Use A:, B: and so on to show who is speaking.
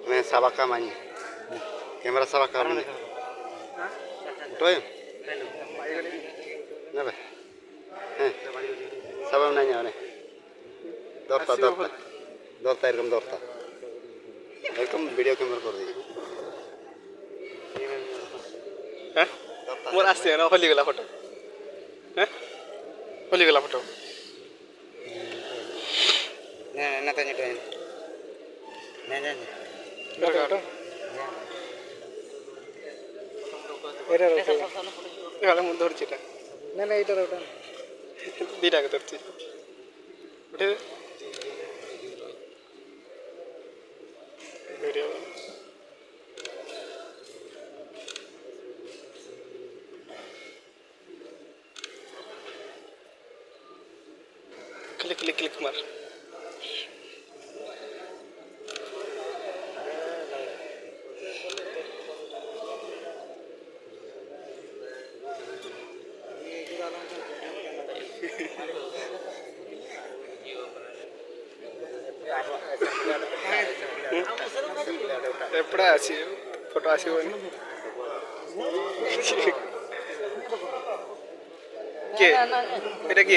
A: मैं सबक का मानी कैमरा सबक का मानी तो है ना बे सबक नहीं आने दौड़ता दौड़ता दौड़ता एकदम वीडियो कैमरा कर दी
B: मोर आसते ना होली गला फोटो होली गला फोटो
A: ना तने तो नहीं
B: फोटो এরা রোটা এখানে মুখ ধরছি না না না এটা রোটা দুইটাকে ধরছি উঠে ভিডিও क्लिक क्लिक क्लिक मार ఎప్పుడే ఆసి ఫోటో ఆసి কে এটা কি